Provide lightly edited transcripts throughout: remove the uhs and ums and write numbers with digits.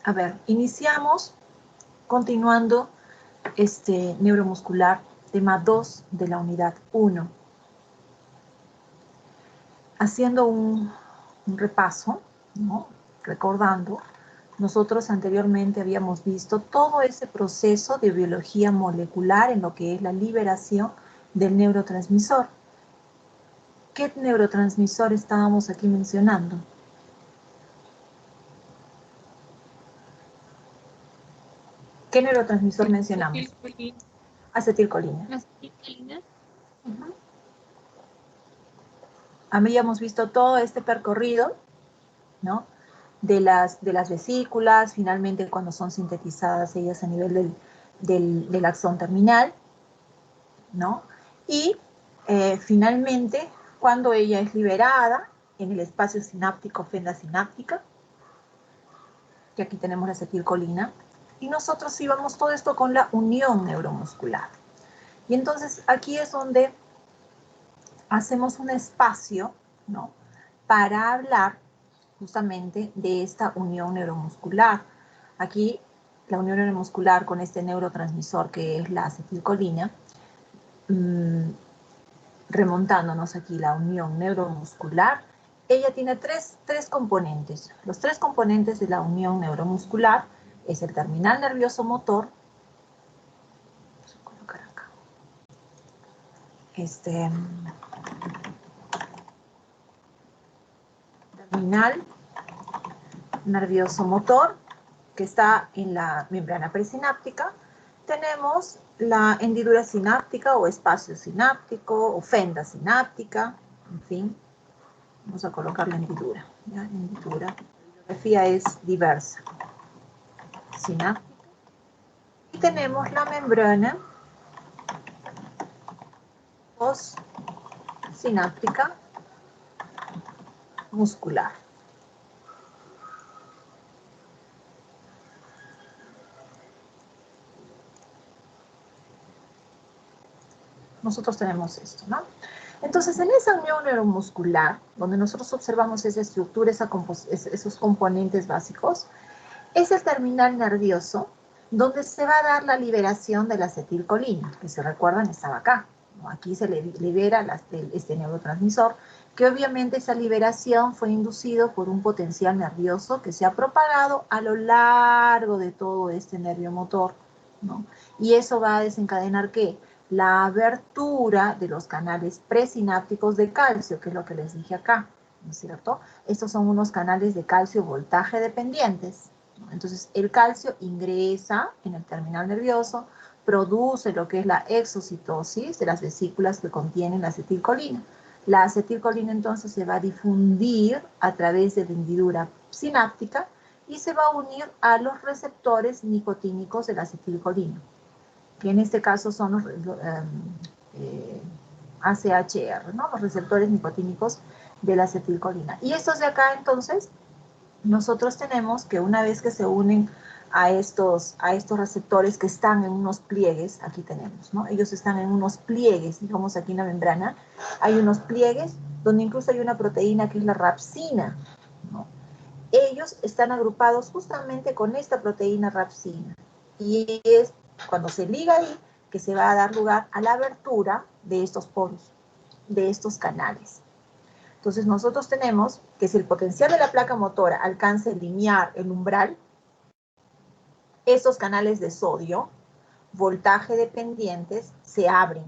A ver, iniciamos continuando este neuromuscular, tema 2 de la unidad 1. Haciendo un repaso, ¿no? Recordando, nosotros anteriormente habíamos visto todo ese proceso de biología molecular en lo que es la liberación del neurotransmisor. ¿Qué neurotransmisor estábamos aquí mencionando? ¿Qué neurotransmisor mencionamos? Acetilcolina. Acetilcolina. Habíamos visto todo este percorrido, ¿no? De las vesículas, finalmente cuando son sintetizadas ellas a nivel del axón terminal, ¿no? Y finalmente, cuando ella es liberada en el espacio sináptico, fenda sináptica, que aquí tenemos la acetilcolina, y nosotros íbamos todo esto con la unión neuromuscular. Y entonces aquí es donde hacemos un espacio, ¿no? Para hablar justamente de esta unión neuromuscular. Aquí la unión neuromuscular con este neurotransmisor que es la acetilcolina, remontándonos aquí la unión neuromuscular, ella tiene tres componentes. Los tres componentes de la unión neuromuscular es el terminal nervioso motor, vamos a colocar acá, terminal nervioso motor, que está en la membrana presináptica. Tenemos la hendidura sináptica o espacio sináptico o fenda sináptica, en fin. Vamos a colocar la hendidura. ¿Ya? Hendidura. La bibliografía es diversa. Sináptica. Y tenemos la membrana postsináptica muscular. Nosotros tenemos esto, ¿no? Entonces, en esa unión neuromuscular, donde nosotros observamos esa estructura, esos componentes básicos, es el terminal nervioso donde se va a dar la liberación de la acetilcolina, que si recuerdan estaba acá, ¿no? Aquí se libera este neurotransmisor, que obviamente esa liberación fue inducido por un potencial nervioso que se ha propagado a lo largo de todo este nervio motor, ¿no? Y eso va a desencadenar, ¿qué? La abertura de los canales presinápticos de calcio, que es lo que les dije acá, ¿no es cierto? Estos son unos canales de calcio voltaje dependientes. Entonces, el calcio ingresa en el terminal nervioso, produce lo que es la exocitosis de las vesículas que contienen la acetilcolina. La acetilcolina entonces se va a difundir a través de la hendidura sináptica y se va a unir a los receptores nicotínicos de la acetilcolina, que en este caso son los ACHR, ¿no? Los receptores nicotínicos de la acetilcolina. Y estos de acá entonces, nosotros tenemos que una vez que se unen a estos receptores que están en unos pliegues, aquí tenemos, ¿no? Ellos están en unos pliegues, digamos aquí en la membrana, hay unos pliegues donde incluso hay una proteína que es la rapsina, ¿no? Ellos están agrupados justamente con esta proteína rapsina. Y es cuando se liga ahí que se va a dar lugar a la abertura de estos poros, de estos canales. Entonces nosotros tenemos que si el potencial de la placa motora alcanza el linear, el umbral, estos canales de sodio, voltaje dependientes, se abren.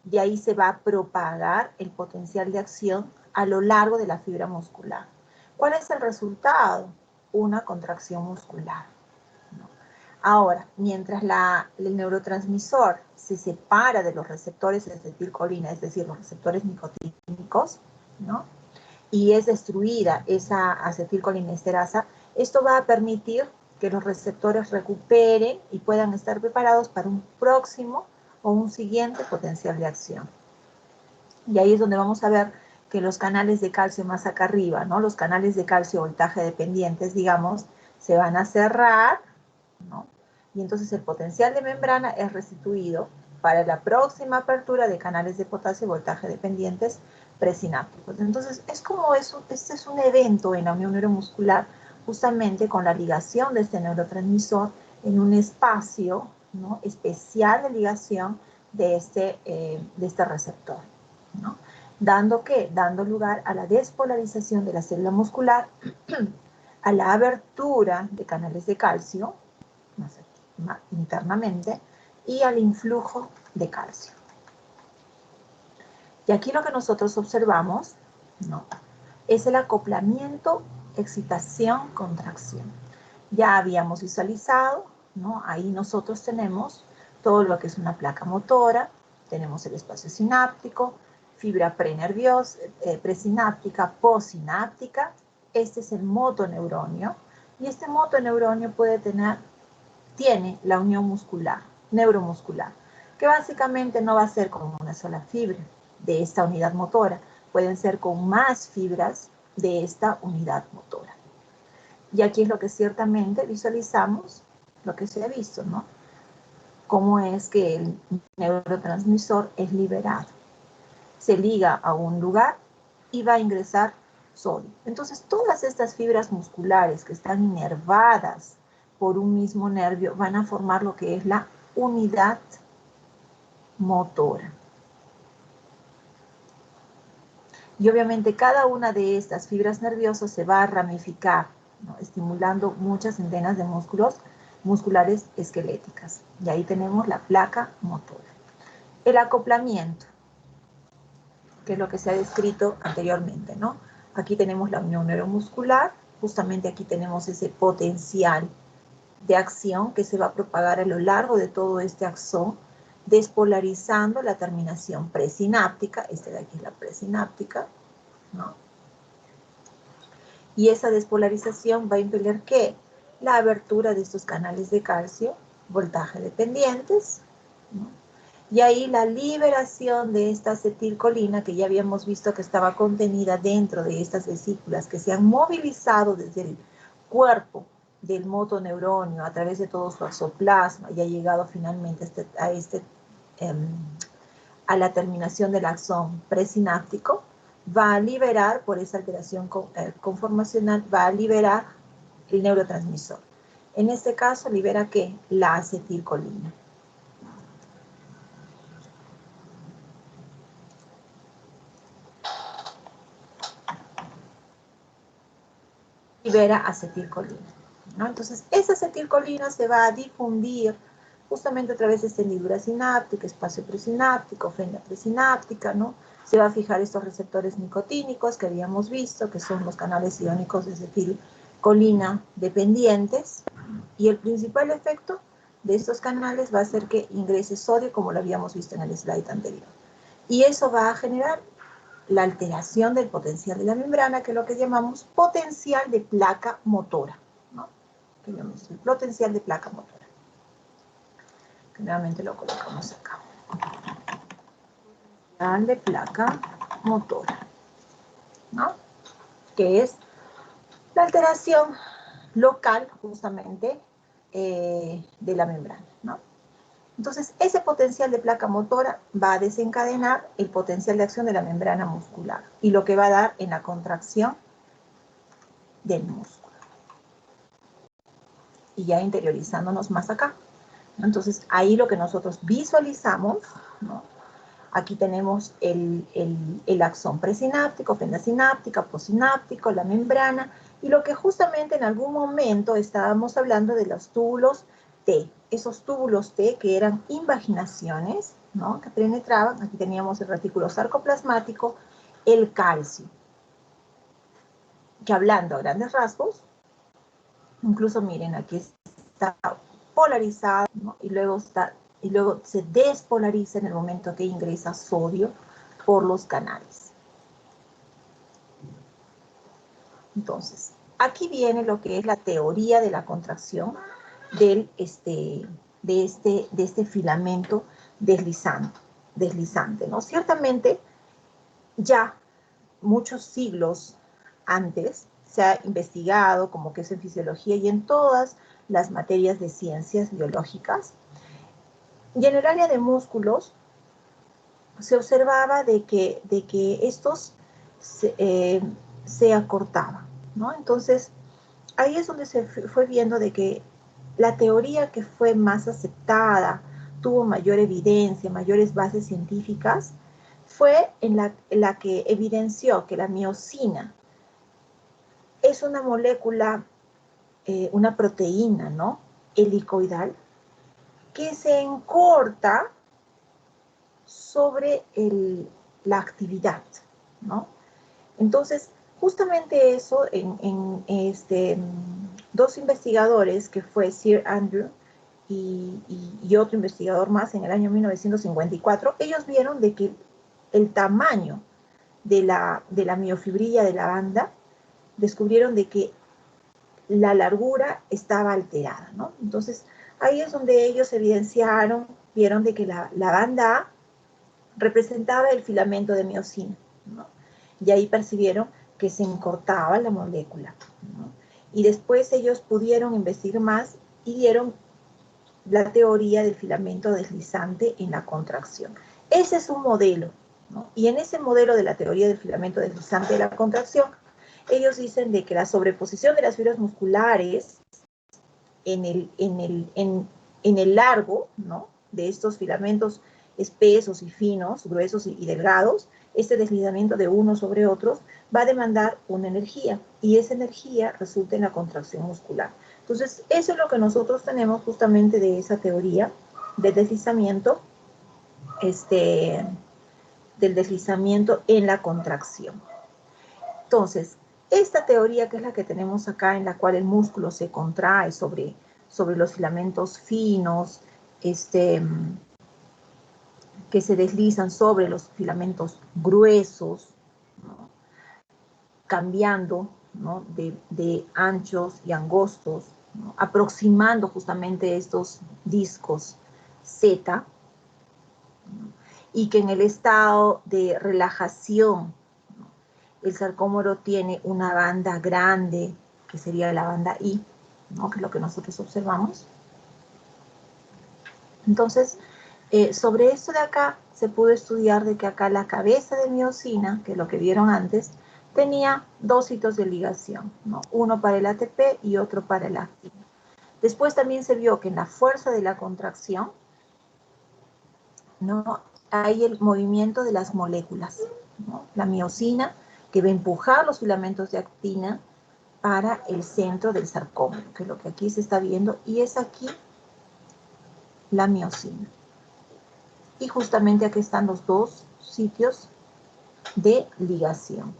De ahí se va a propagar el potencial de acción a lo largo de la fibra muscular. ¿Cuál es el resultado? Una contracción muscular. Ahora, mientras el neurotransmisor se separa de los receptores de acetilcolina, es decir, los receptores nicotínicos, ¿no? Y es destruida esa acetilcolinesterasa, esto va a permitir que los receptores recuperen y puedan estar preparados para un próximo o un siguiente potencial de acción. Y ahí es donde vamos a ver que los canales de calcio más acá arriba, ¿no? Los canales de calcio voltaje dependientes, digamos, se van a cerrar, ¿no? Y entonces el potencial de membrana es restituido para la próxima apertura de canales de potasio voltaje dependientes presinápticos. Entonces, es como eso, este es un evento en la unión neuromuscular justamente con la ligación de este neurotransmisor en un espacio, ¿no?, especial de ligación de este receptor, ¿no? ¿Dando qué? Dando lugar a la despolarización de la célula muscular, a la abertura de canales de calcio, más internamente, y al influjo de calcio. Y aquí lo que nosotros observamos, ¿no?, es el acoplamiento, excitación, contracción. Ya habíamos visualizado, ¿no? Ahí nosotros tenemos todo lo que es una placa motora, tenemos el espacio sináptico, fibra prenerviosa, presináptica, postsináptica. Este es el motoneuronio, y este motoneuronio tiene la unión muscular, neuromuscular, que básicamente no va a ser como una sola fibra de esta unidad motora, pueden ser con más fibras de esta unidad motora. Y aquí es lo que ciertamente visualizamos, lo que se ha visto, ¿no? Cómo es que el neurotransmisor es liberado. Se liga a un lugar y va a ingresar sodio. Entonces, todas estas fibras musculares que están inervadas por un mismo nervio van a formar lo que es la unidad motora. Y obviamente cada una de estas fibras nerviosas se va a ramificar, ¿no?, estimulando muchas centenas de musculares esqueléticas. Y ahí tenemos la placa motora. El acoplamiento, que es lo que se ha descrito anteriormente, ¿no? Aquí tenemos la unión neuromuscular, justamente aquí tenemos ese potencial de acción que se va a propagar a lo largo de todo este axón, despolarizando la terminación presináptica, este de aquí es la presináptica, ¿no? Y esa despolarización va a impedir ¿qué? La abertura de estos canales de calcio, voltaje dependientes, ¿no? Y ahí la liberación de esta acetilcolina, que ya habíamos visto que estaba contenida dentro de estas vesículas, que se han movilizado desde el cuerpo del motoneuronio a través de todo su axoplasma y ha llegado finalmente a la terminación del axón presináptico, va a liberar, por esa alteración conformacional, va a liberar el neurotransmisor. En este caso, libera ¿qué? La acetilcolina. Libera acetilcolina, ¿no? Entonces, esa acetilcolina se va a difundir justamente a través de esta hendidura sináptica, espacio presináptico, fenda presináptica, ¿no? Se va a fijar estos receptores nicotínicos que habíamos visto, que son los canales iónicos de acetilcolina dependientes, y el principal efecto de estos canales va a ser que ingrese sodio, como lo habíamos visto en el slide anterior. Y eso va a generar la alteración del potencial de la membrana, que es lo que llamamos potencial de placa motora, ¿no? Que llamamos el potencial de placa motora. Que nuevamente lo colocamos acá. Potencial de placa motora, ¿no? Que es la alteración local, justamente, de la membrana, ¿no? Entonces, ese potencial de placa motora va a desencadenar el potencial de acción de la membrana muscular y lo que va a dar en la contracción del músculo. Y ya interiorizándonos más acá. Entonces, ahí lo que nosotros visualizamos, ¿no? Aquí tenemos el axón presináptico, fenda sináptica, postsináptico, la membrana, y lo que justamente en algún momento estábamos hablando de los túbulos T, esos túbulos T que eran invaginaciones, ¿no?, que penetraban. Aquí teníamos el retículo sarcoplasmático, el calcio, que hablando a grandes rasgos, incluso miren, aquí está polarizado, ¿no?, y luego se despolariza en el momento que ingresa sodio por los canales. Entonces, aquí viene lo que es la teoría de la contracción de este filamento deslizante, ¿no? Ciertamente, ya muchos siglos antes se ha investigado como que es en fisiología y en todas las materias de ciencias biológicas. Y en el área de músculos se observaba de que estos se acortaban, ¿no? Entonces, ahí es donde se fue viendo de que la teoría que fue más aceptada, tuvo mayor evidencia, mayores bases científicas, fue en la que evidenció que la miosina es una molécula, una proteína, ¿no? Helicoidal, que se encorta sobre la actividad, ¿no? Entonces, justamente eso, dos investigadores, que fue Sir Andrew y otro investigador más en el año 1954, ellos vieron de que el tamaño de la miofibrilla de la banda, descubrieron de que la largura estaba alterada, ¿no? Entonces, ahí es donde ellos evidenciaron, vieron de que la banda A representaba el filamento de miosina, ¿no? Y ahí percibieron que se encortaba la molécula, ¿no? Y después ellos pudieron investigar más y dieron la teoría del filamento deslizante en la contracción. Ese es un modelo, ¿no? Y en ese modelo de la teoría del filamento deslizante de la contracción, ellos dicen de que la sobreposición de las fibras musculares en el largo, ¿no?, de estos filamentos espesos y finos, gruesos y delgados, este deslizamiento de unos sobre otros va a demandar una energía, y esa energía resulta en la contracción muscular. Entonces, eso es lo que nosotros tenemos justamente de esa teoría del deslizamiento, del deslizamiento en la contracción. Entonces, esta teoría, que es la que tenemos acá, en la cual el músculo se contrae sobre los filamentos finos, que se deslizan sobre los filamentos gruesos, ¿no?, cambiando, ¿no?, de anchos y angostos, ¿no?, aproximando justamente estos discos Z, ¿no?, y que en el estado de relajación, ¿no?, el sarcómero tiene una banda grande, que sería la banda I, ¿no?, que es lo que nosotros observamos. Entonces, sobre esto de acá, se pudo estudiar de que acá la cabeza de miosina, que es lo que vieron antes, tenía dos hitos de ligación, ¿no?, uno para el ATP y otro para el actina. Después también se vio que en la fuerza de la contracción, ¿no?, hay el movimiento de las moléculas, ¿no?, la miosina, que va a empujar los filamentos de actina para el centro del sarcómero, que es lo que aquí se está viendo, y es aquí la miosina. Y justamente aquí están los dos sitios de ligación.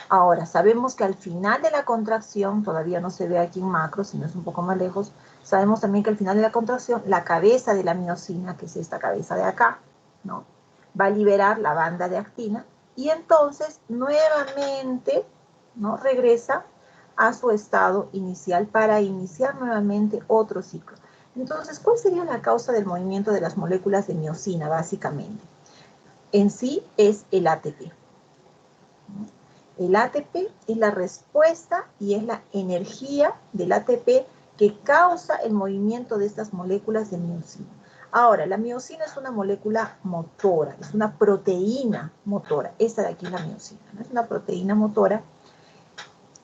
Ahora, sabemos que al final de la contracción, todavía no se ve aquí en macro, sino es un poco más lejos, sabemos también que al final de la contracción, la cabeza de la miosina, que es esta cabeza de acá, ¿no?, va a liberar la banda de actina, y entonces nuevamente, ¿no?, regresa a su estado inicial para iniciar nuevamente otro ciclo. Entonces, ¿cuál sería la causa del movimiento de las moléculas de miosina, básicamente? En sí es el ATP. El ATP es la respuesta y es la energía del ATP que causa el movimiento de estas moléculas de miosina. Ahora, la miosina es una molécula motora, es una proteína motora. Esta de aquí es la miosina, ¿no? Es una proteína motora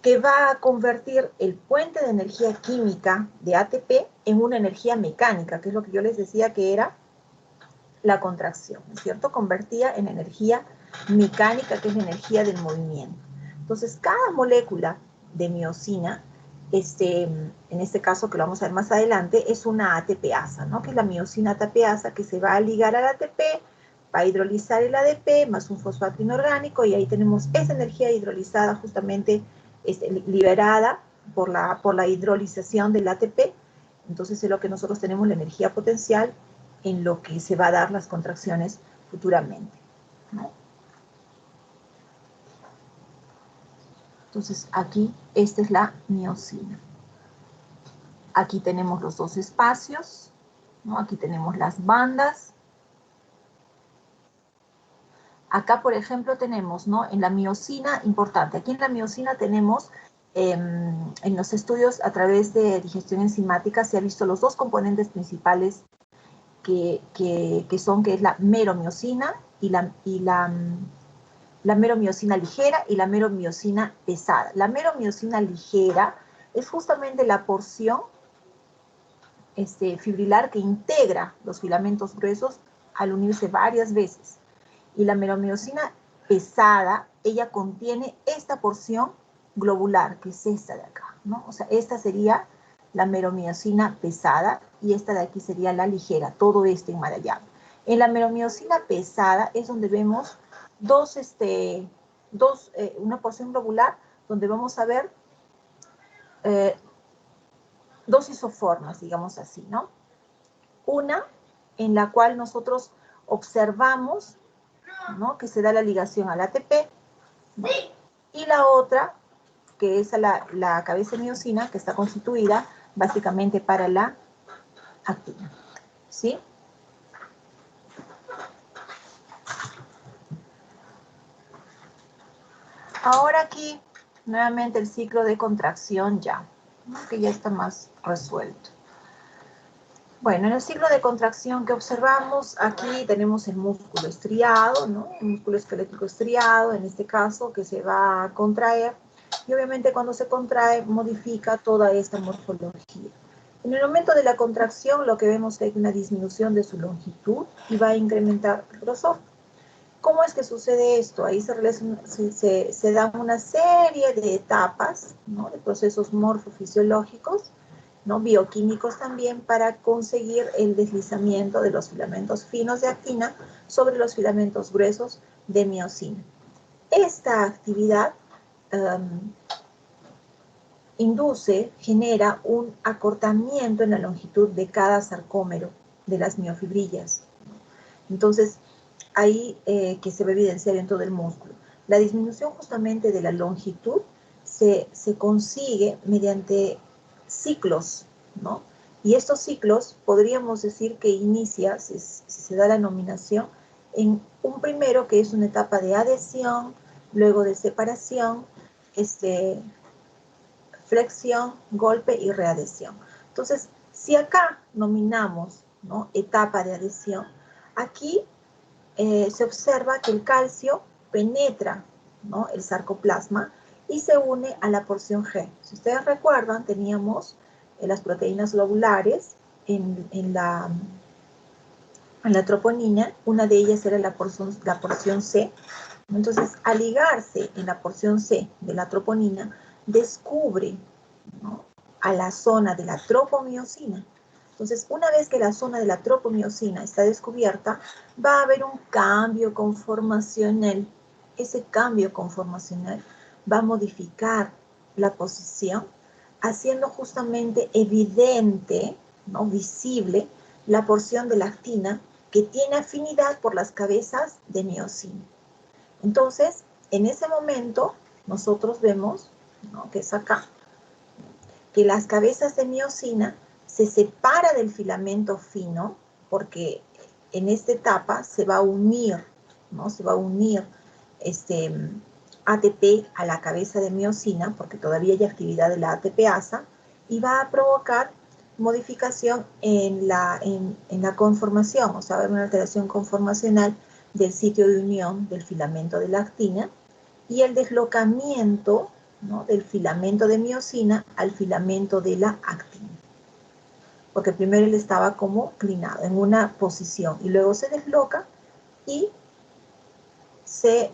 que va a convertir el puente de energía química de ATP en una energía mecánica, que es lo que yo les decía que era la contracción, ¿no es cierto? Convertía en energía mecánica, que es la energía del movimiento. Entonces, cada molécula de miosina, en este caso, que lo vamos a ver más adelante, es una ATPasa, ¿no?, que es la miosina ATPasa, que se va a ligar al ATP, va a hidrolizar el ADP más un fosfato inorgánico, y ahí tenemos esa energía hidrolizada justamente liberada por la hidrolización del ATP. Entonces es lo que nosotros tenemos, la energía potencial, en lo que se va a dar las contracciones futuramente, ¿no? Entonces aquí, esta es la miosina. Aquí tenemos los dos espacios, ¿no? Aquí tenemos las bandas. Acá, por ejemplo, tenemos, ¿no?, en la miosina, importante, aquí en la miosina tenemos, en los estudios a través de digestión enzimática, se han visto los dos componentes principales que es la meromiosina y la la meromiosina ligera y la meromiosina pesada. La meromiosina ligera es justamente la porción fibrilar que integra los filamentos gruesos al unirse varias veces. Y la meromiosina pesada, ella contiene esta porción globular, que es esta de acá, ¿no? O sea, esta sería la meromiosina pesada y esta de aquí sería la ligera, todo esto enmarañado. En la meromiosina pesada es donde vemos una porción globular donde vamos a ver dos isoformas, digamos así, ¿no? Una en la cual nosotros observamos, ¿no?, que se da la ligación al ATP, ¿no? Y la otra, que es la cabeza de miosina, que está constituida básicamente para la actina, ¿sí? Ahora aquí, nuevamente el ciclo de contracción ya, ¿no?, que ya está más resuelto. Bueno, en el ciclo de contracción que observamos, aquí tenemos el músculo estriado, ¿no? El músculo esquelético estriado, en este caso, que se va a contraer. Y obviamente cuando se contrae, modifica toda esta morfología. En el momento de la contracción, lo que vemos es que hay una disminución de su longitud y va a incrementar el grosor. ¿Cómo es que sucede esto? Ahí se dan una serie de etapas, ¿no?, de procesos morfofisiológicos, ¿no?, bioquímicos también, para conseguir el deslizamiento de los filamentos finos de actina sobre los filamentos gruesos de miosina. Esta actividad genera un acortamiento en la longitud de cada sarcómero de las miofibrillas. Entonces, ahí que se va a evidenciar en todo el músculo. La disminución justamente de la longitud se consigue mediante ciclos, ¿no? Y estos ciclos podríamos decir que inicia, si se da la nominación, en un primero que es una etapa de adhesión, luego de separación, flexión, golpe y readhesión. Entonces, si acá nominamos, ¿no?, etapa de adhesión, aquí se observa que el calcio penetra, ¿no?, el sarcoplasma y se une a la porción G. Si ustedes recuerdan, teníamos las proteínas globulares en la troponina, una de ellas era la porción C. Entonces, al ligarse en la porción C de la troponina, descubre, ¿no?, a la zona de la tropomiosina. Entonces, una vez que la zona de la tropomiosina está descubierta, va a haber un cambio conformacional. Ese cambio conformacional va a modificar la posición, haciendo justamente evidente, ¿no?, visible, la porción de la actina que tiene afinidad por las cabezas de miosina. Entonces, en ese momento, nosotros vemos, ¿no?, que es acá, que las cabezas de miosina se separa del filamento fino, porque en esta etapa se va a unir, ¿no?, se va a unir ATP a la cabeza de miosina, porque todavía hay actividad de la ATPasa, y va a provocar modificación en la conformación, o sea, va a haber una alteración conformacional del sitio de unión del filamento de la actina y el deslocamiento, ¿no?, del filamento de miosina al filamento de la actina. Porque primero él estaba como inclinado en una posición y luego se desloca y se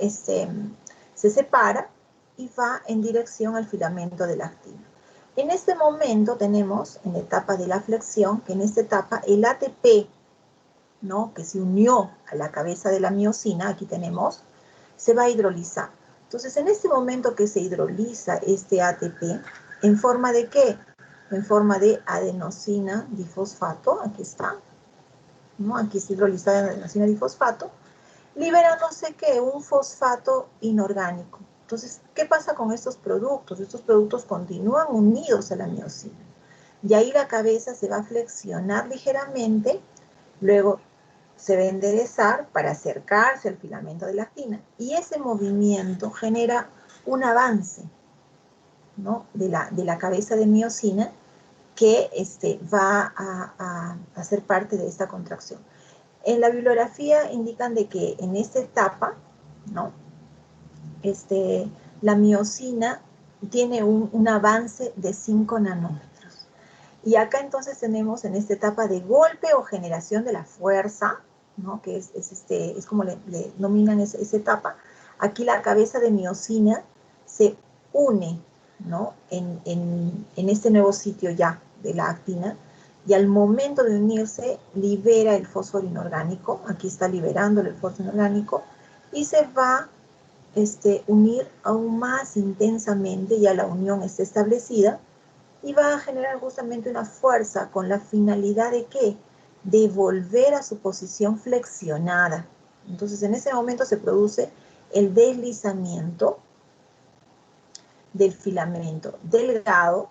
separa y va en dirección al filamento de la actina. En este momento tenemos, en la etapa de la flexión, que en esta etapa el ATP, ¿no?, que se unió a la cabeza de la miosina, aquí tenemos, se va a hidrolizar. Entonces, en este momento que se hidroliza este ATP, ¿en forma de qué? En forma de adenosina difosfato, aquí está, ¿no?, aquí se hidroliza adenosina difosfato, liberándose ¿qué? Un fosfato inorgánico. Entonces, ¿qué pasa con estos productos? Estos productos continúan unidos a la miosina. Y ahí la cabeza se va a flexionar ligeramente, luego se va a enderezar para acercarse al filamento de la actina. Y ese movimiento genera un avance, ¿no?, de la cabeza de miosina que va a ser parte de esta contracción. En la bibliografía indican de que en esta etapa, ¿no?, la miosina tiene un avance de 5 nanómetros. Y acá entonces tenemos en esta etapa de golpe o generación de la fuerza, ¿no? Que es como le denominan esa etapa. Aquí la cabeza de miosina se une, ¿no? en este nuevo sitio ya de la actina, y al momento de unirse libera el fósforo inorgánico, aquí está liberando el fósforo inorgánico, y se va unir aún más intensamente, ya la unión está establecida, y va a generar justamente una fuerza con la finalidad de ¿qué? De volver a su posición flexionada. Entonces en ese momento se produce el deslizamiento del filamento delgado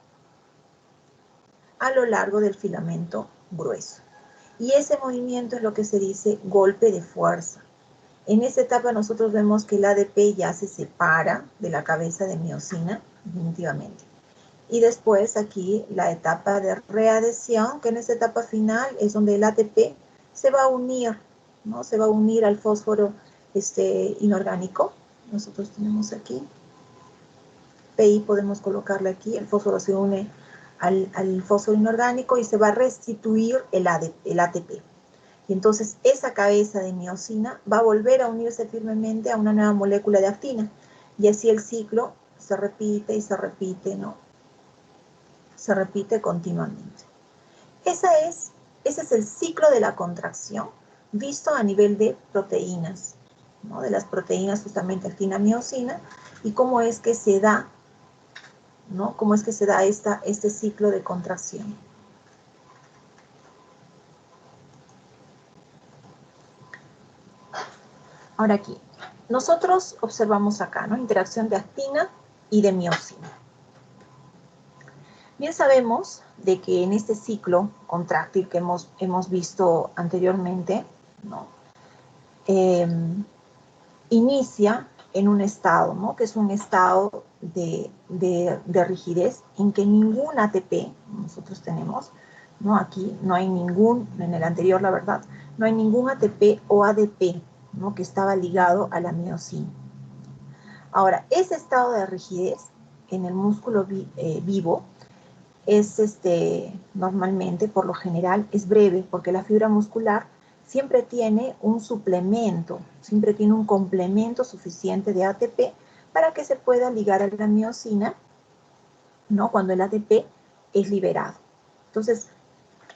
a lo largo del filamento grueso. Y ese movimiento es lo que se dice golpe de fuerza. En esta etapa nosotros vemos que el ADP ya se separa de la cabeza de miosina, definitivamente. Y después aquí la etapa de readhesión, que en esta etapa final es donde el ATP se va a unir, ¿no? Se va a unir al fósforo inorgánico. Nosotros tenemos aquí, PI podemos colocarle aquí, el fósforo se une al fósforo inorgánico y se va a restituir el ATP. Y entonces esa cabeza de miosina va a volver a unirse firmemente a una nueva molécula de actina. Y así el ciclo se repite y se repite, ¿no? Se repite continuamente. Ese es el ciclo de la contracción visto a nivel de proteínas, ¿no? De las proteínas justamente actina, miosina, y cómo es que se da, ¿no? Cómo es que se da este ciclo de contracción. Ahora aquí, nosotros observamos acá, ¿no? Interacción de actina y de miosina. Bien sabemos de que en este ciclo contráctil que hemos visto anteriormente, ¿no? Inicia en un estado, ¿no? Que es un estado de rigidez en que ningún ATP, nosotros tenemos, ¿no? Aquí no hay ningún, en el anterior la verdad, no hay ningún ATP o ADP, ¿no? Que estaba ligado a la miosina. Ahora, ese estado de rigidez en el músculo vivo es normalmente, por lo general, es breve, porque la fibra muscular siempre tiene un suplemento, siempre tiene un complemento suficiente de ATP para que se pueda ligar a la miosina, ¿no? Cuando el ATP es liberado. Entonces,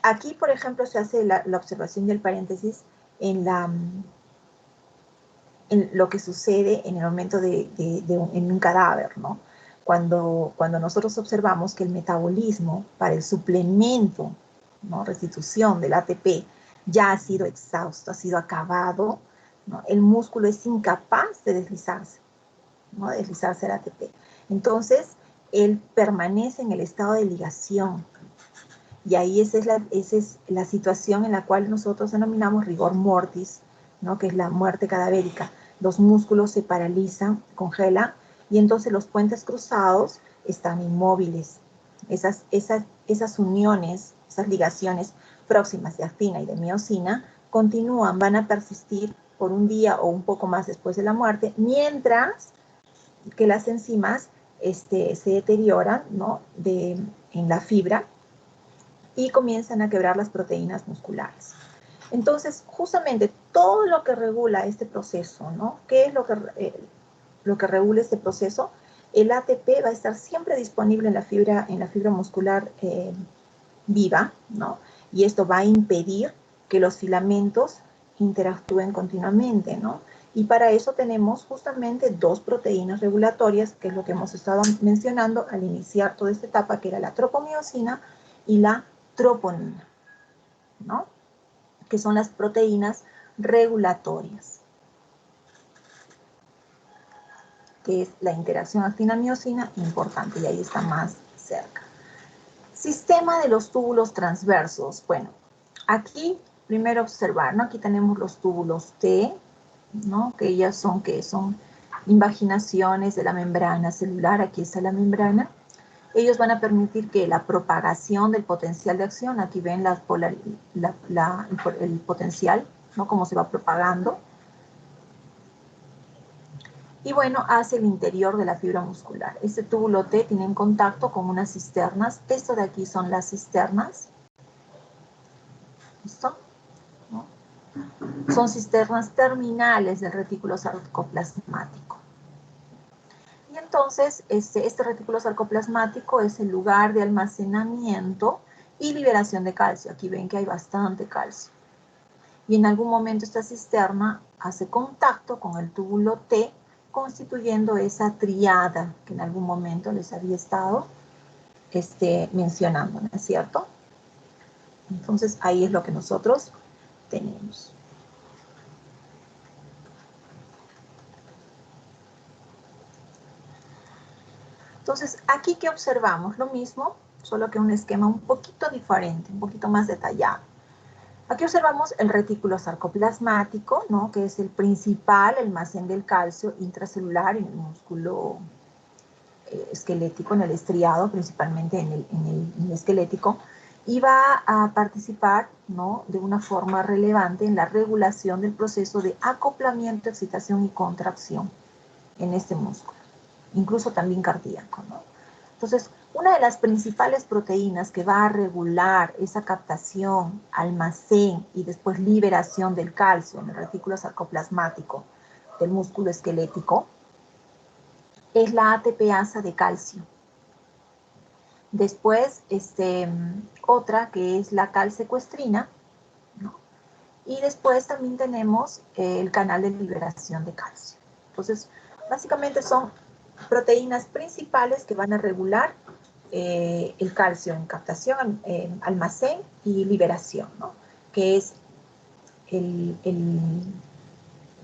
aquí, por ejemplo, se hace la observación del paréntesis en lo que sucede en el momento en un cadáver, ¿no? Cuando nosotros observamos que el metabolismo para el suplemento, ¿no? Restitución del ATP ya ha sido exhausto, ha sido acabado, ¿no? El músculo es incapaz de deslizarse, ¿no? De deslizarse el ATP. Entonces, él permanece en el estado de ligación. Y ahí esa es la situación en la cual nosotros denominamos rigor mortis, ¿no? Que es la muerte cadavérica. Los músculos se paralizan, congelan, y entonces los puentes cruzados están inmóviles. Esas uniones, esas ligaciones próximas de actina y de miosina continúan, van a persistir por un día o un poco más después de la muerte, mientras que las enzimas se deterioran, ¿no? En la fibra, y comienzan a quebrar las proteínas musculares. Entonces, justamente todo lo que regula este proceso, ¿no? ¿Qué es lo que regula este proceso? El ATP va a estar siempre disponible en la fibra muscular viva, ¿no? Y esto va a impedir que los filamentos interactúen continuamente, ¿no? Y para eso tenemos justamente dos proteínas regulatorias, que es lo que hemos estado mencionando al iniciar toda esta etapa, que era la tropomiosina y la troponina, ¿no? Que son las proteínas regulatorias, que es la interacción actina-miosina importante, y ahí está más cerca. Sistema de los túbulos transversos. Bueno, aquí primero observar, ¿no? Aquí tenemos los túbulos T, ¿no? Que ellas son invaginaciones de la membrana celular. Aquí está la membrana. Ellos van a permitir que la propagación del potencial de acción, aquí ven el potencial, ¿no? Cómo se va propagando. y bueno, hacia el interior de la fibra muscular. Este túbulo T tiene en contacto con unas cisternas. Esto de aquí son las cisternas. ¿Listo? ¿No? Son cisternas terminales del retículo sarcoplasmático. Y entonces, este retículo sarcoplasmático es el lugar de almacenamiento y liberación de calcio. Aquí ven que hay bastante calcio. Y en algún momento esta cisterna hace contacto con el túbulo T, constituyendo esa triada que en algún momento les había estado mencionando, ¿no es cierto? Entonces ahí es lo que nosotros tenemos. Entonces aquí que observamos lo mismo, solo que un esquema un poquito diferente, un poquito más detallado. Aquí observamos el retículo sarcoplasmático, ¿no? Que es el principal almacén del calcio intracelular en el músculo esquelético, en el estriado, principalmente en el esquelético, y va a participar, ¿no?, de una forma relevante en la regulación del proceso de acoplamiento, excitación y contracción en este músculo, incluso también cardíaco, ¿no? Entonces, una de las principales proteínas que va a regular esa captación, almacén y después liberación del calcio en el retículo sarcoplasmático del músculo esquelético es la ATPasa de calcio. Después, otra que es la calsecuestrina, ¿no? Y después también tenemos el canal de liberación de calcio. Entonces, básicamente son proteínas principales que van a regular el calcio en captación, almacén y liberación, ¿no? Que es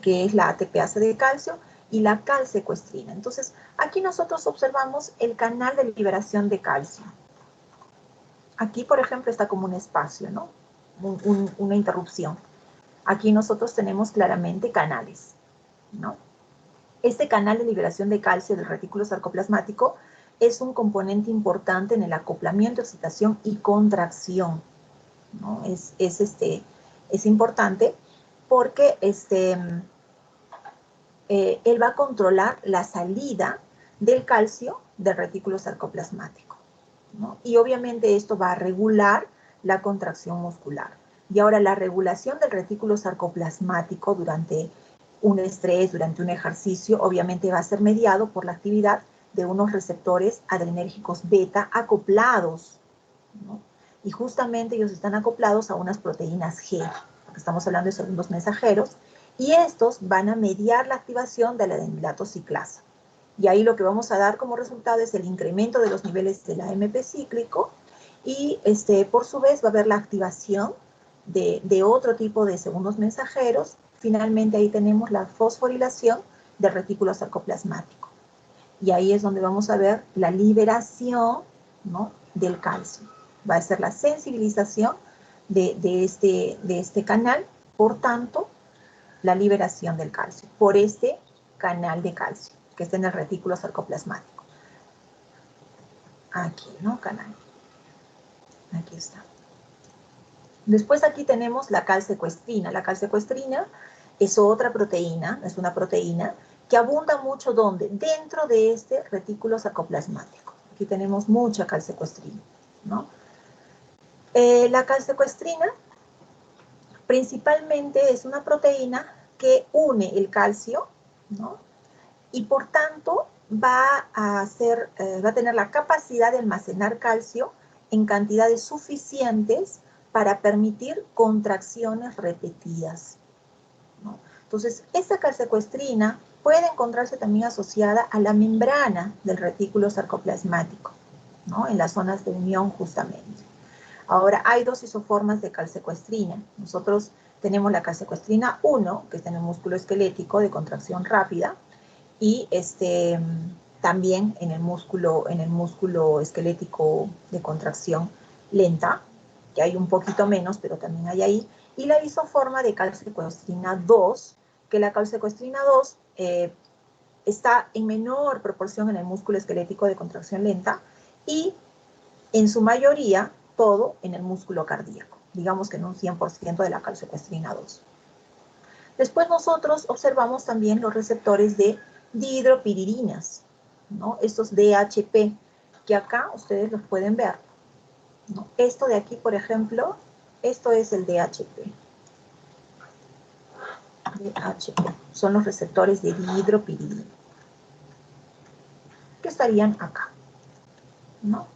que es la ATPasa de calcio y la calsecuestrina. Entonces, aquí nosotros observamos el canal de liberación de calcio. Aquí, por ejemplo, está como un espacio, ¿no? Una interrupción. Aquí nosotros tenemos claramente canales, ¿no? Este canal de liberación de calcio del retículo sarcoplasmático es un componente importante en el acoplamiento, excitación y contracción, ¿no? Es importante porque él va a controlar la salida del calcio del retículo sarcoplasmático, ¿no? Y obviamente esto va a regular la contracción muscular. Y ahora la regulación del retículo sarcoplasmático durante un estrés, durante un ejercicio, obviamente va a ser mediado por la actividad de unos receptores adrenérgicos beta acoplados, ¿no? Y justamente ellos están acoplados a unas proteínas G, porque estamos hablando de segundos mensajeros, y estos van a mediar la activación de la adenilato ciclasa. Y ahí lo que vamos a dar como resultado es el incremento de los niveles del AMP cíclico y por su vez va a haber la activación de otro tipo de segundos mensajeros. Finalmente ahí tenemos la fosforilación del retículo sarcoplasmático. Y ahí es donde vamos a ver la liberación, ¿no?, del calcio. Va a ser la sensibilización de este canal, por tanto, la liberación del calcio por este canal de calcio que está en el retículo sarcoplasmático. Aquí, ¿no? Canal. Aquí está. Después aquí tenemos la calsecuestrina. La calsecuestrina es otra proteína, es una proteína que abunda mucho, ¿dónde? Dentro de este retículo sarcoplasmático. Aquí tenemos mucha calsecuestrina, ¿no? La calsecuestrina principalmente es una proteína que une el calcio, ¿no? Y por tanto va a tener la capacidad de almacenar calcio en cantidades suficientes para permitir contracciones repetidas, ¿no? Entonces, esta calsecuestrina puede encontrarse también asociada a la membrana del retículo sarcoplasmático, ¿no?, en las zonas de unión justamente. Ahora, hay dos isoformas de calsecuestrina. Nosotros tenemos la calsecuestrina 1, que está en el músculo esquelético de contracción rápida, y también en el músculo esquelético de contracción lenta, que hay un poquito menos, pero también hay ahí, y la isoforma de calsecuestrina 2, que la calsecuestrina 2 está en menor proporción en el músculo esquelético de contracción lenta y en su mayoría todo en el músculo cardíaco, digamos que en un 100% de la calsecuestrina 2. Después nosotros observamos también los receptores de dihidropiririnas, ¿no? Estos DHP, que acá ustedes los pueden ver, ¿no? Esto de aquí, por ejemplo, esto es el DHP. DHP, son los receptores de dihidropiridina, que estarían acá, ¿no?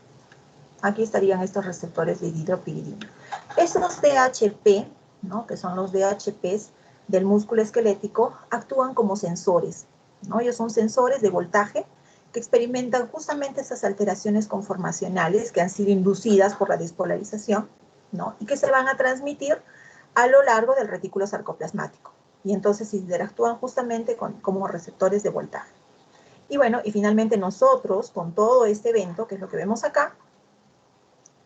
Aquí estarían estos receptores de dihidropiridina. Estos DHP, ¿no? Que son los DHPs del músculo esquelético, actúan como sensores, ¿no? Ellos son sensores de voltaje que experimentan justamente esas alteraciones conformacionales que han sido inducidas por la despolarización, ¿no? Y que se van a transmitir a lo largo del retículo sarcoplasmático. Y entonces interactúan justamente como receptores de voltaje. Y bueno, y finalmente nosotros, con todo este evento, que es lo que vemos acá,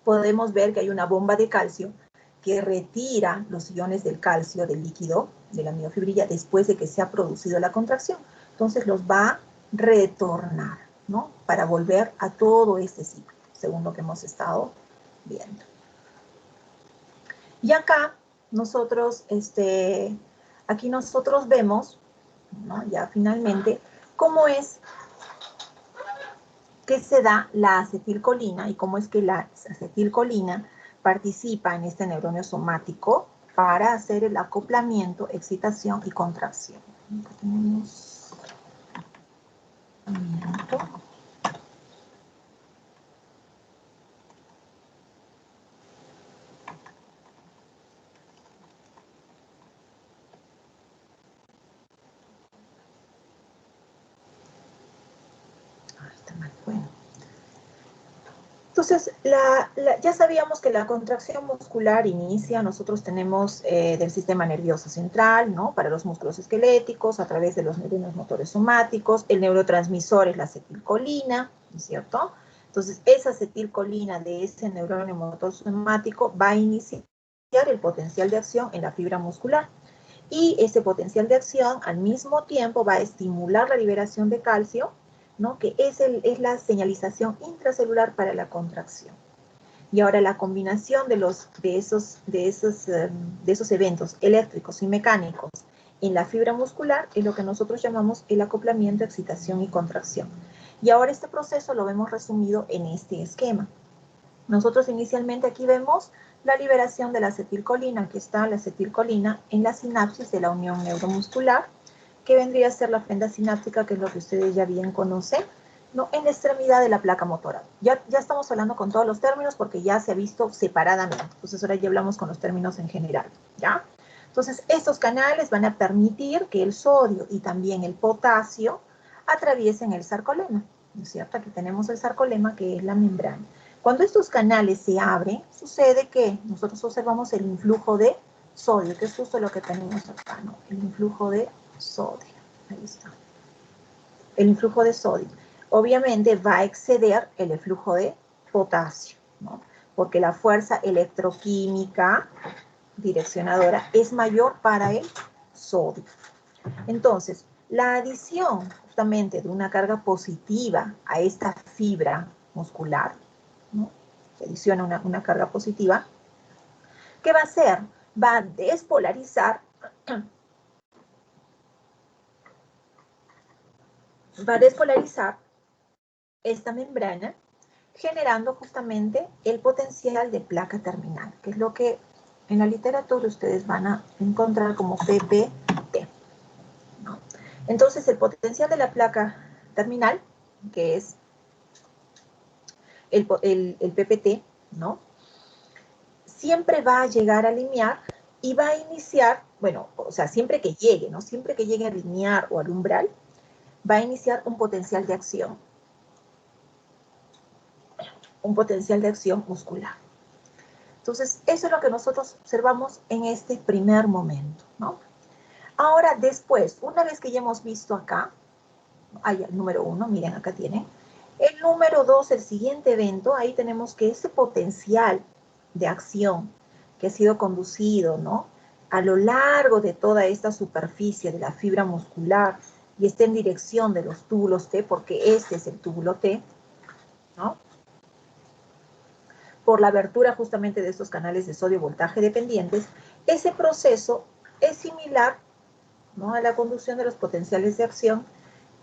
podemos ver que hay una bomba de calcio que retira los iones del calcio del líquido, de la miofibrilla, después de que se ha producido la contracción. Entonces los va a retornar, ¿no? Para volver a todo este ciclo, según lo que hemos estado viendo. Y acá nosotros, aquí nosotros vemos, ¿no? Ya finalmente, cómo es que se da la acetilcolina y cómo es que la acetilcolina participa en este neuronio somático para hacer el acoplamiento, excitación y contracción. Acá tenemos está mal, bueno. Entonces, ya sabíamos que la contracción muscular inicia, nosotros tenemos del sistema nervioso central, ¿no? Para los músculos esqueléticos, a través de los neuronos motores somáticos, el neurotransmisor es la acetilcolina, ¿no es cierto? Entonces, esa acetilcolina de ese neuronio motor somático va a iniciar el potencial de acción en la fibra muscular. Y ese potencial de acción al mismo tiempo va a estimular la liberación de calcio, ¿no? Que es la señalización intracelular para la contracción. Y ahora la combinación de esos eventos eléctricos y mecánicos en la fibra muscular es lo que nosotros llamamos el acoplamiento, excitación y contracción. Y ahora este proceso lo vemos resumido en este esquema. Nosotros inicialmente aquí vemos la liberación de la acetilcolina. Aquí está la acetilcolina en la sinapsis de la unión neuromuscular, que vendría a ser la fenda sináptica, que es lo que ustedes ya bien conocen, ¿no? En la extremidad de la placa motora. Ya estamos hablando con todos los términos porque ya se ha visto separadamente. Entonces ahora ya hablamos con los términos en general, ¿ya? Entonces estos canales van a permitir que el sodio y también el potasio atraviesen el sarcolema, ¿no es cierto? Aquí tenemos el sarcolema, que es la membrana. Cuando estos canales se abren, sucede que nosotros observamos el influjo de sodio, que es justo lo que tenemos acá, ¿no? El influjo de sodio. Ahí está. El influjo de sodio. Obviamente va a exceder el flujo de potasio, ¿no? Porque la fuerza electroquímica direccionadora es mayor para el sodio. Entonces, la adición justamente de una carga positiva a esta fibra muscular, ¿no? Se adiciona una carga positiva, ¿qué va a hacer? Va a despolarizar esta membrana, generando justamente el potencial de placa terminal, que es lo que en la literatura ustedes van a encontrar como PPT, ¿no? Entonces, el potencial de la placa terminal, que es el PPT, ¿no? Siempre va a llegar a alinear y va a iniciar, bueno, o sea, siempre que llegue, ¿no? Siempre que llegue a alinear o al umbral, va a iniciar un potencial de acción muscular. Entonces, eso es lo que nosotros observamos en este primer momento, ¿no? Ahora, después, una vez que ya hemos visto acá, hay el número 1, miren, acá tienen. El número 2, el siguiente evento, ahí tenemos que ese potencial de acción que ha sido conducido, ¿no? A lo largo de toda esta superficie de la fibra muscular y está en dirección de los túbulos T, porque este es el túbulo T, ¿no? Por la abertura justamente de estos canales de sodio voltaje dependientes, ese proceso es similar, ¿no? A la conducción de los potenciales de acción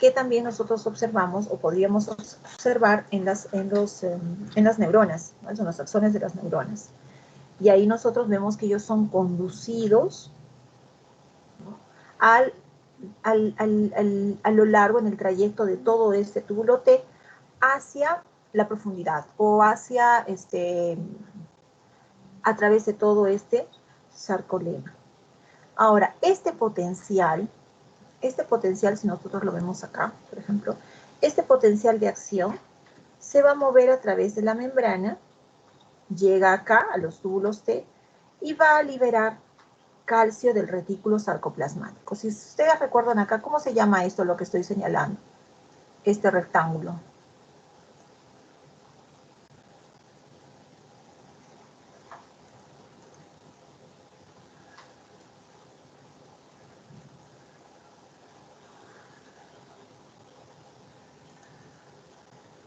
que también nosotros observamos o podríamos observar en las neuronas, ¿no? Son los axones de las neuronas. Y ahí nosotros vemos que ellos son conducidos, ¿no? A lo largo, en el trayecto de todo este túbulo T, hacia la profundidad o hacia, a través de todo este sarcolema. Ahora, este potencial, si nosotros lo vemos acá, por ejemplo, este potencial de acción se va a mover a través de la membrana, llega acá a los túbulos T y va a liberar calcio del retículo sarcoplasmático. Si ustedes recuerdan acá, ¿cómo se llama esto, lo que estoy señalando? Este rectángulo.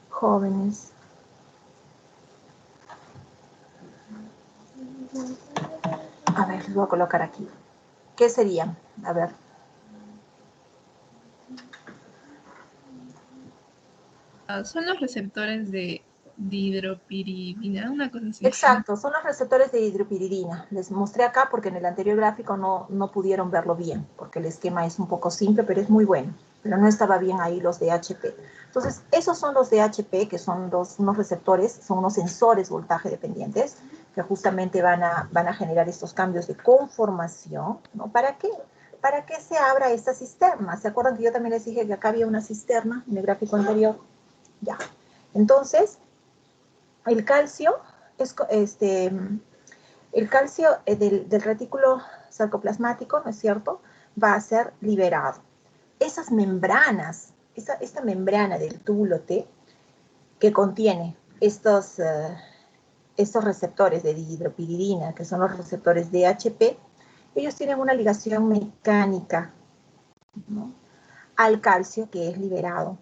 Jóvenes. A ver, les voy a colocar aquí. ¿Qué serían? A ver. Son los receptores de dihidropiridina, una cosa así. Exacto, son los receptores de hidropiridina. Les mostré acá porque en el anterior gráfico no pudieron verlo bien, porque el esquema es un poco simple, pero es muy bueno. Pero no estaba bien ahí los DHP. Entonces, esos son los DHP, que son unos receptores, son unos sensores voltaje dependientes, que justamente van a generar estos cambios de conformación, ¿no? ¿Para qué? Para que se abra esta cisterna. ¿Se acuerdan que yo también les dije que acá había una cisterna en el gráfico anterior? Ya. Entonces, el calcio del retículo sarcoplasmático, ¿no es cierto?, va a ser liberado. Esas membranas, esta membrana del túbulo T, que contiene estos receptores de dihidropiridina, que son los receptores DHP, ellos tienen una ligación mecánica, ¿no?, al calcio que es liberado.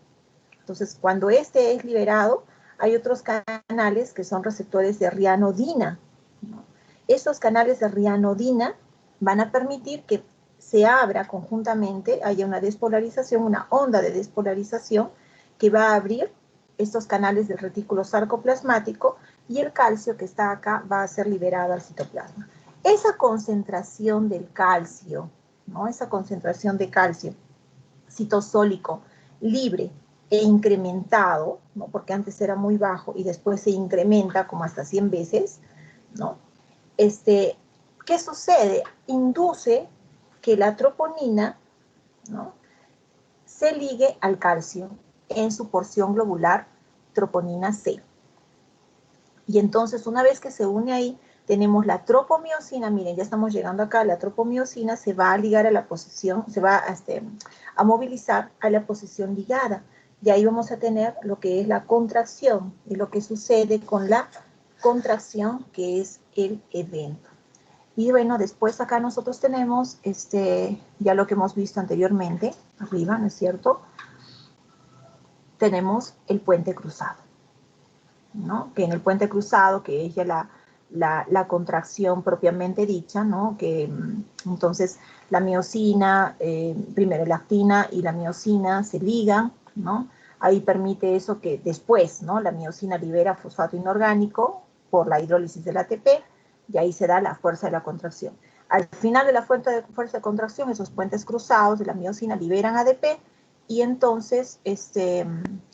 Entonces, cuando este es liberado, hay otros canales que son receptores de rianodina, ¿no? Estos canales de rianodina van a permitir que se abra conjuntamente, haya una despolarización, una onda de despolarización que va a abrir estos canales del retículo sarcoplasmático y el calcio que está acá va a ser liberado al citoplasma. Esa concentración del calcio, ¿no?, esa concentración de calcio citosólico libre e incrementado, ¿no?, porque antes era muy bajo y después se incrementa como hasta 100 veces, ¿no? ¿Qué sucede? Induce que la troponina, ¿no?, se ligue al calcio en su porción globular troponina C. Y entonces, una vez que se une ahí, tenemos la tropomiosina. Miren, ya estamos llegando acá. La tropomiosina se va a ligar a la posición, se va a movilizar a la posición ligada. Y ahí vamos a tener lo que es la contracción y lo que sucede con la contracción, que es el evento. Y bueno, después acá nosotros tenemos ya lo que hemos visto anteriormente, arriba, ¿no es cierto? Tenemos el puente cruzado, ¿no? Que en el puente cruzado, que es ya la contracción propiamente dicha, ¿no? Que entonces la miosina, primero la actina y la miosina se ligan, ¿no? Ahí permite eso que después, ¿no?, la miosina libera fosfato inorgánico por la hidrólisis del ATP y ahí se da la fuerza de la contracción. Al final de la fuerza de contracción, esos puentes cruzados de la miosina liberan ADP y entonces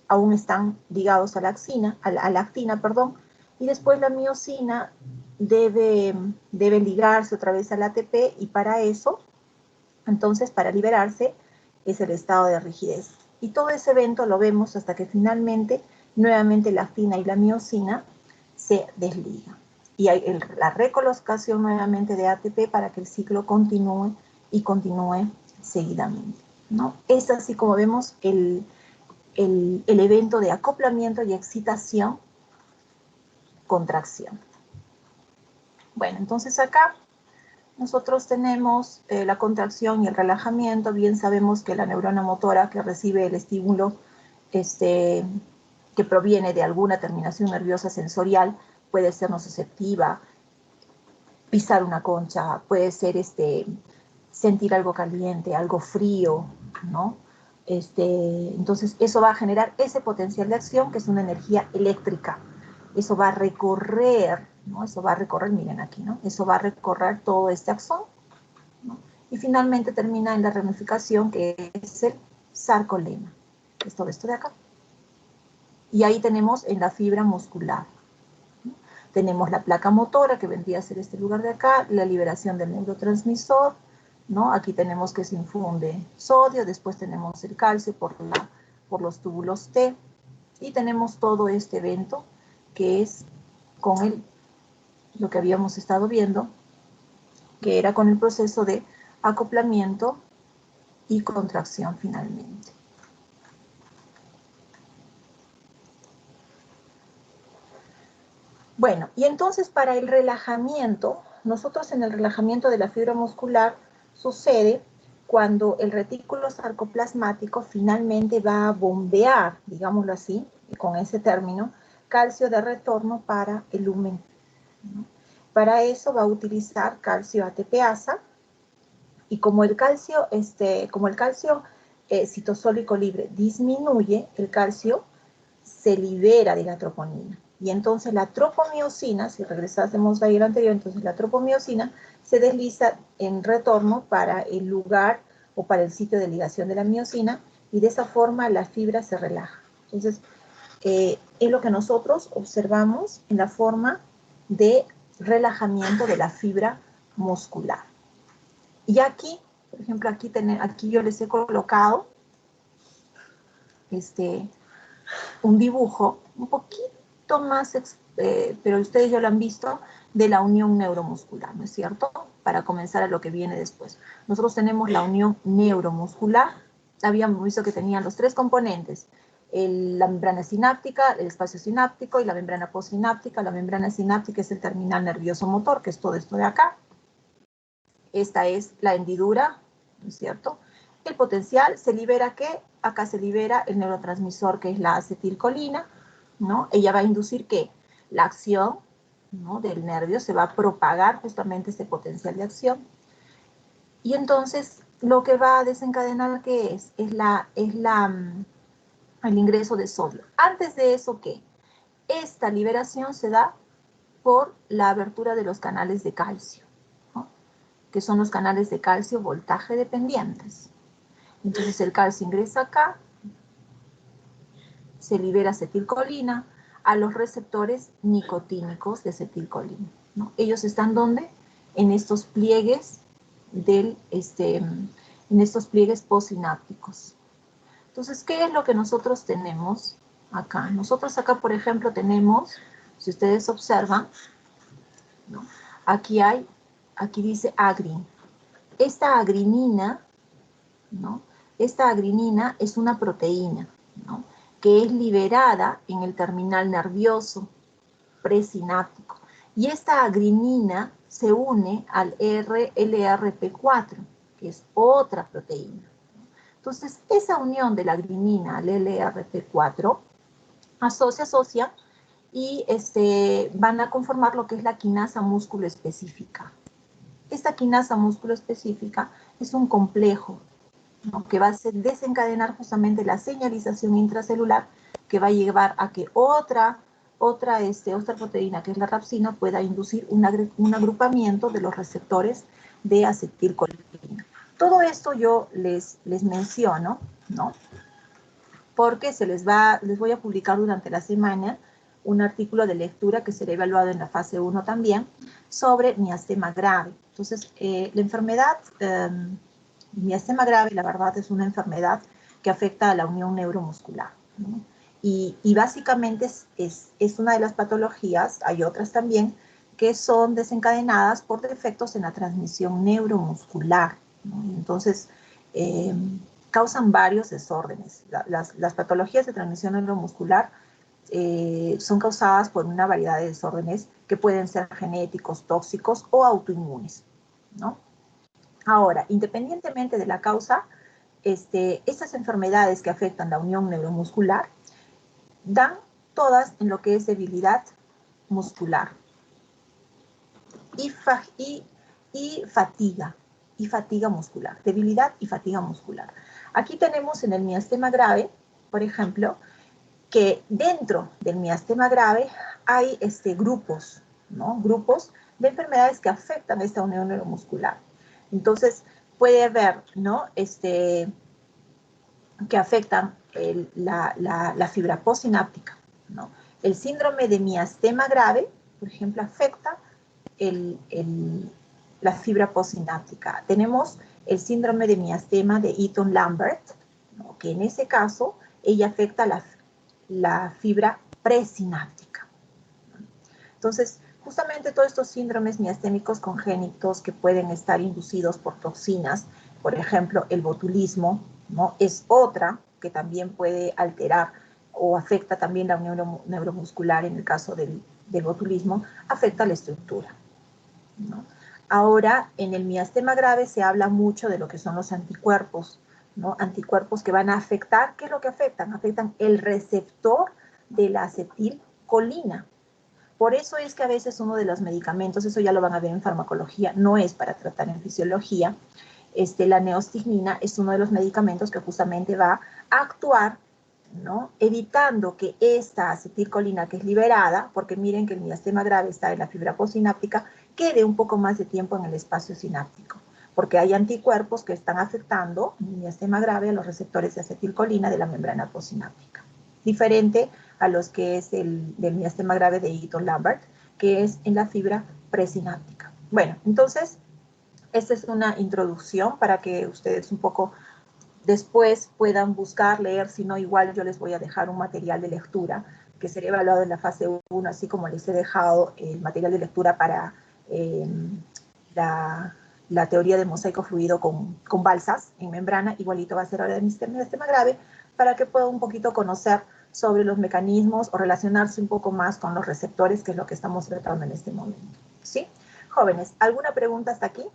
aún están ligados a la actina, perdón, y después la miosina debe ligarse otra vez al ATP y para eso, entonces, para liberarse, es el estado de rigidez. Y todo ese evento lo vemos hasta que finalmente, nuevamente la actina y la miosina se desligan. Y hay la recolocación nuevamente de ATP para que el ciclo continúe y continúe seguidamente, ¿no? Es así como vemos el evento de acoplamiento y excitación, contracción. Bueno, entonces acá nosotros tenemos la contracción y el relajamiento. Bien sabemos que la neurona motora que recibe el estímulo que proviene de alguna terminación nerviosa sensorial puede ser nociceptiva, pisar una concha, puede ser sentir algo caliente, algo frío, ¿no? Entonces, eso va a generar ese potencial de acción, que es una energía eléctrica. Eso va a recorrer, ¿no? Eso va a recorrer, miren aquí, ¿no? Eso va a recorrer todo este axón, ¿no? Y finalmente termina en la ramificación, que es el sarcolema. Es todo esto de acá. Y ahí tenemos en la fibra muscular, ¿no? Tenemos la placa motora, que vendría a ser este lugar de acá, la liberación del neurotransmisor, ¿no? Aquí tenemos que se infunde sodio, después tenemos el calcio por los túbulos T, y tenemos todo este evento que es con lo que habíamos estado viendo, que era con el proceso de acoplamiento y contracción finalmente. Bueno, y entonces para el relajamiento, nosotros en el relajamiento de la fibra muscular sucede cuando el retículo sarcoplasmático finalmente va a bombear, digámoslo así, con ese término, calcio de retorno para el lumen, ¿no? Para eso va a utilizar calcio ATPasa, y como el calcio citosólico libre disminuye, el calcio se libera de la troponina. Y entonces la tropomiosina, si regresásemos a la anterior, entonces la tropomiosina se desliza en retorno para el lugar o para el sitio de ligación de la miosina, y de esa forma la fibra se relaja. Entonces, es lo que nosotros observamos en la forma de relajamiento de la fibra muscular. Y aquí, por ejemplo, aquí yo les he colocado un dibujo un poquito más, pero ustedes ya lo han visto, de la unión neuromuscular, ¿no es cierto? Para comenzar a lo que viene después. Nosotros tenemos la unión neuromuscular. Habíamos visto que tenían los tres componentes: la membrana sináptica, el espacio sináptico y la membrana postsináptica. La membrana sináptica es el terminal nervioso motor, que es todo esto de acá. Esta es la hendidura, ¿no es cierto? El potencial se libera, ¿qué? Acá se libera el neurotransmisor, que es la acetilcolina, ¿no? Ella va a inducir, ¿qué? La acción, ¿no?, del nervio, se va a propagar justamente ese potencial de acción. Y entonces, lo que va a desencadenar, ¿qué es? El ingreso de sodio. Antes de eso, ¿qué? Esta liberación se da por la abertura de los canales de calcio, ¿no?, que son los canales de calcio voltaje dependientes. Entonces el calcio ingresa acá, se libera acetilcolina a los receptores nicotínicos de acetilcolina, ¿no? Ellos están ¿dónde? En estos pliegues en estos pliegues postsinápticos. Entonces, ¿qué es lo que nosotros tenemos acá? Nosotros acá, por ejemplo, tenemos, si ustedes observan, ¿no?, aquí dice agrin. Esta agrinina, ¿no?, esta agrinina es una proteína, ¿no?, que es liberada en el terminal nervioso presináptico. Y esta agrinina se une al LRP4, que es otra proteína. Entonces, esa unión de la agrinina al LRP4 se asocia y van a conformar lo que es la quinasa músculo específica. Esta quinasa músculo específica es un complejo, ¿no?, que va a desencadenar justamente la señalización intracelular, que va a llevar a que otra proteína, que es la rapsina, pueda inducir un agrupamiento de los receptores de acetilcolina. Todo esto yo les menciono, ¿no?, porque les voy a publicar durante la semana un artículo de lectura que será evaluado en la fase 1 también, sobre miastema grave. Entonces, la enfermedad, miastema grave, la verdad, es una enfermedad que afecta a la unión neuromuscular, ¿no? Y básicamente es una de las patologías, hay otras también, que son desencadenadas por defectos en la transmisión neuromuscular, ¿no? Entonces, causan varios desórdenes. Las patologías de transmisión neuromuscular son causadas por una variedad de desórdenes que pueden ser genéticos, tóxicos o autoinmunes, ¿no? Ahora, independientemente de la causa, estas enfermedades que afectan la unión neuromuscular dan todas en lo que es debilidad muscular y fatiga muscular, debilidad y fatiga muscular. Aquí tenemos en el miastema grave, por ejemplo, que dentro del miastema grave hay grupos, ¿no? Grupos de enfermedades que afectan esta unión neuromuscular. Entonces, puede haber, ¿no? Que afectan la fibra postsináptica, ¿no? El síndrome de miastema grave, por ejemplo, afecta la fibra postsináptica. Tenemos el síndrome de miastema de Eaton-Lambert, ¿no? Que en ese caso, ella afecta la fibra presináptica. Entonces, justamente todos estos síndromes miastémicos congénitos que pueden estar inducidos por toxinas, por ejemplo, el botulismo, ¿no? Es otra que también puede alterar o afecta también la unión neuromuscular en el caso del botulismo, afecta la estructura, ¿no? Ahora, en el miastema grave se habla mucho de lo que son los anticuerpos, ¿no? Anticuerpos que van a afectar, ¿qué es lo que afectan? Afectan el receptor de la acetilcolina. Por eso es que a veces uno de los medicamentos, eso ya lo van a ver en farmacología, no es para tratar en fisiología, la neostigmina es uno de los medicamentos que justamente va a actuar, ¿no? Evitando que esta acetilcolina que es liberada, porque miren que el miastema grave está en la fibra postsináptica, quede un poco más de tiempo en el espacio sináptico, porque hay anticuerpos que están afectando en el miastema grave a los receptores de acetilcolina de la membrana postsináptica. Diferente a los que es del miastema grave de Eaton-Lambert, que es en la fibra presináptica. Bueno, entonces, esta es una introducción para que ustedes un poco después puedan buscar, leer, si no, igual yo les voy a dejar un material de lectura que será evaluado en la fase 1, así como les he dejado el material de lectura para la teoría de mosaico fluido con balsas en membrana, igualito va a ser ahora de miastema grave, para que puedan un poquito conocer sobre los mecanismos o relacionarse un poco más con los receptores, que es lo que estamos tratando en este momento. ¿Sí? Jóvenes, ¿alguna pregunta hasta aquí?